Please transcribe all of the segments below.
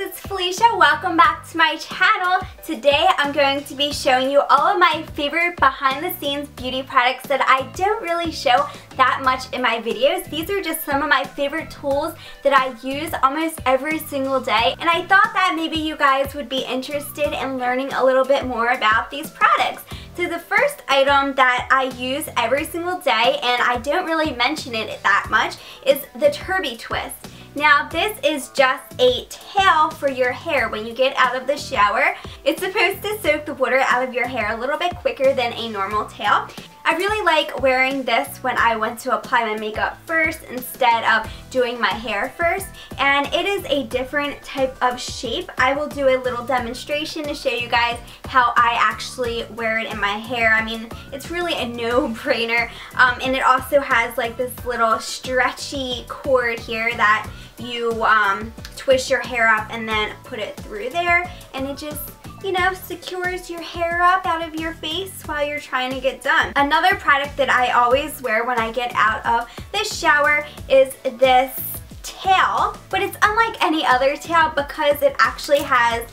it's Felicia. Welcome back to my channel. Today I'm going to be showing you all of my favorite behind the scenes beauty products that I don't really show that much in my videos. These are just some of my favorite tools that I use almost every single day, and I thought that maybe you guys would be interested in learning a little bit more about these products. So the first item that I use every single day, and I don't really mention it that much, is the Turby Twist. Now this is just a tail for your hair when you get out of the shower. It's supposed to soak the water out of your hair a little bit quicker than a normal tail. I really like wearing this when I want to apply my makeup first instead of doing my hair first, and it is a different type of shape. I will do a little demonstration to show you guys how I actually wear it in my hair. I mean, it's really a no-brainer, and it also has like this little stretchy cord here that you twist your hair up and then put it through there, and it just, you know, secures your hair up out of your face while you're trying to get done. Another product that I always wear when I get out of the shower is this tail, but it's unlike any other tail because it actually has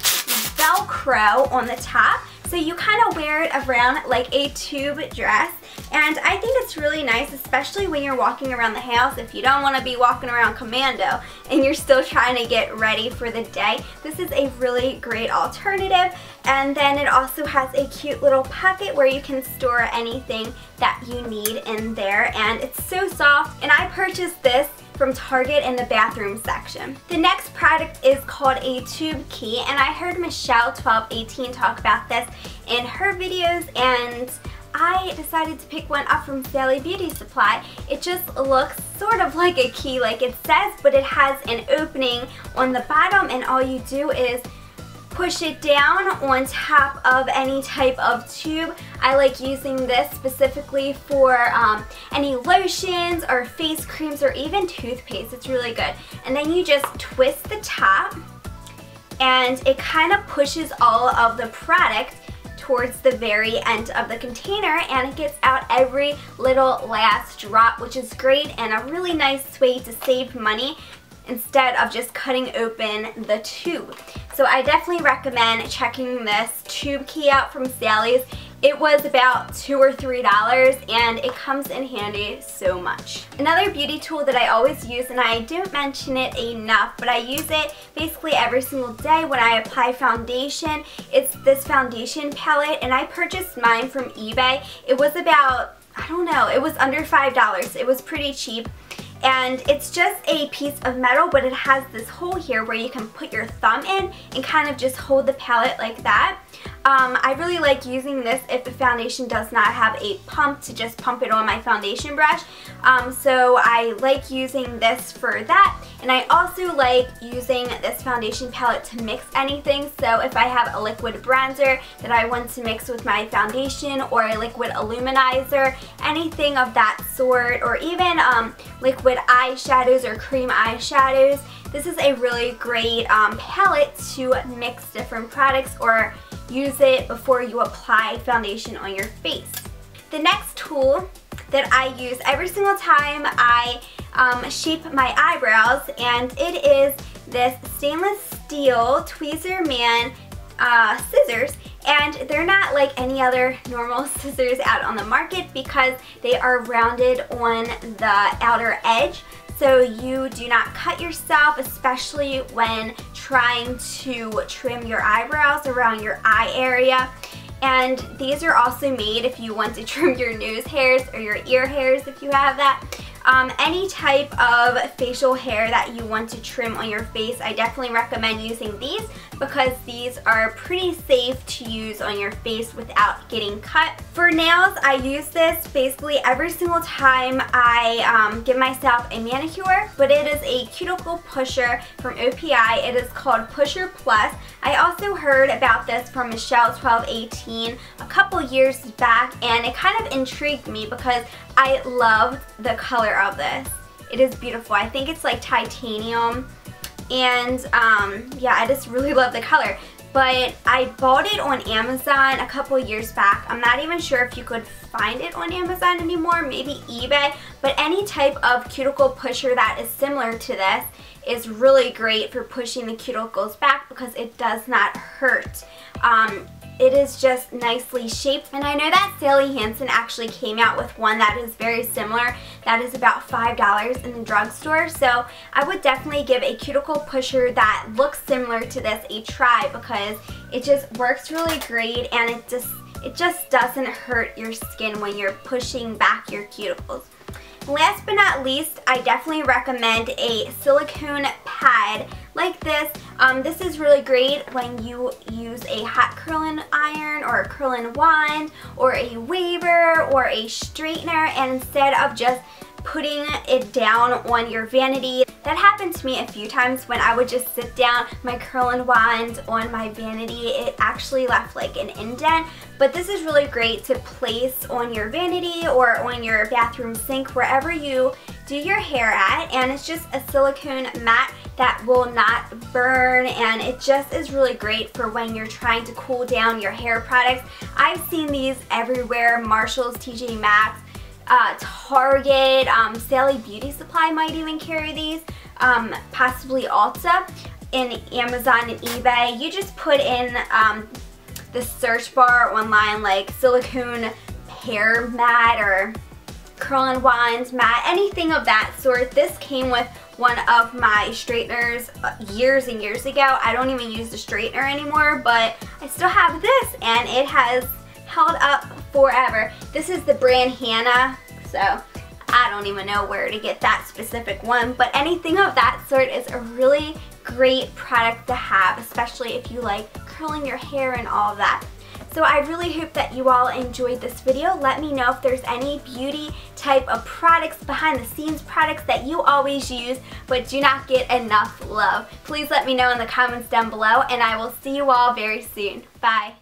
Velcro on the top, so you kind of wear it around like a tube dress. And I think it's really nice, especially when you're walking around the house. If you don't want to be walking around commando and you're still trying to get ready for the day, this is a really great alternative. And then it also has a cute little pocket where you can store anything that you need in there, and it's so soft. And I purchased this from Target in the bathroom section. The next product is called a tube key, and I heard Michelle 1218 talk about this in her videos, and I decided to pick one up from Sally Beauty Supply. It just looks sort of like a key like it says, but it has an opening on the bottom, and all you do is push it down on top of any type of tube. I like using this specifically for any lotions or face creams or even toothpaste. It's really good. And then you just twist the top, and it kind of pushes all of the product towards the very end of the container, and it gets out every little last drop, which is great and a really nice way to save money instead of just cutting open the tube. So I definitely recommend checking this tube key out from Sally's. It was about $2 or $3, and it comes in handy so much. Another beauty tool that I always use, and I don't mention it enough, but I use it basically every single day when I apply foundation. It's this foundation palette, and I purchased mine from eBay. It was about, I don't know, it was under $5. It was pretty cheap. And it's just a piece of metal, but it has this hole here where you can put your thumb in and kind of just hold the palette like that. I really like using this if the foundation does not have a pump to just pump it on my foundation brush. So I like using this for that, and I also like using this foundation palette to mix anything. So if I have a liquid bronzer that I want to mix with my foundation, or a liquid illuminizer, anything of that sort, or even liquid eyeshadows or cream eyeshadows, this is a really great palette to mix different products or use it before you apply foundation on your face. The next tool that I use every single time I shape my eyebrows, and it is this stainless steel Tweezer Man scissors, and they're not like any other normal scissors out on the market because they are rounded on the outer edge, so you do not cut yourself, especially when trying to trim your eyebrows around your eye area. And these are also made if you want to trim your nose hairs or your ear hairs if you have that. Any type of facial hair that you want to trim on your face, I definitely recommend using these because these are pretty safe to use on your face without getting cut. For nails, I use this basically every single time I give myself a manicure, but it is a cuticle pusher from OPI. It is called Pusher Plus. I also heard about this from Michelle 1218 a couple years back, and it kind of intrigued me because I loved the color of this. It is beautiful. I think it's like titanium, and yeah, I just really love the color. but I bought it on Amazon a couple years back. I'm not even sure if you could find it on Amazon anymore, maybe eBay, but any type of cuticle pusher that is similar to this is really great for pushing the cuticles back because it does not hurt. It is just nicely shaped, and I know that Sally Hansen actually came out with one that is very similar that is about $5 in the drugstore, so I would definitely give a cuticle pusher that looks similar to this a try because it just works really great and it just doesn't hurt your skin when you're pushing back your cuticles. Last but not least, I definitely recommend a silicone pad like this. This is really great when you use a hot curling iron or a curling wand or a waver or a straightener, and instead of just putting it down on your vanity. That happened to me a few times when I would just sit down my curling wand on my vanity. It actually left like an indent, but this is really great to place on your vanity or on your bathroom sink, wherever you do your hair at, and it's just a silicone mat that will not burn, and it just is really great for when you're trying to cool down your hair products. I've seen these everywhere, Marshalls, TJ Maxx, Target, Sally Beauty Supply might even carry these, possibly Ulta, in Amazon and eBay. You just put in the search bar online like silicone hair mat or curling wands mat, anything of that sort. This came with one of my straighteners years and years ago. I don't even use the straightener anymore, but I still have this and it has held up forever. This is the brand Hannah, so I don't even know where to get that specific one, but anything of that sort is a really great product to have, especially if you like curling your hair and all of that. So I really hope that you all enjoyed this video. Let me know if there's any beauty type of products, behind the scenes products that you always use but do not get enough love. Please let me know in the comments down below, and I will see you all very soon. Bye.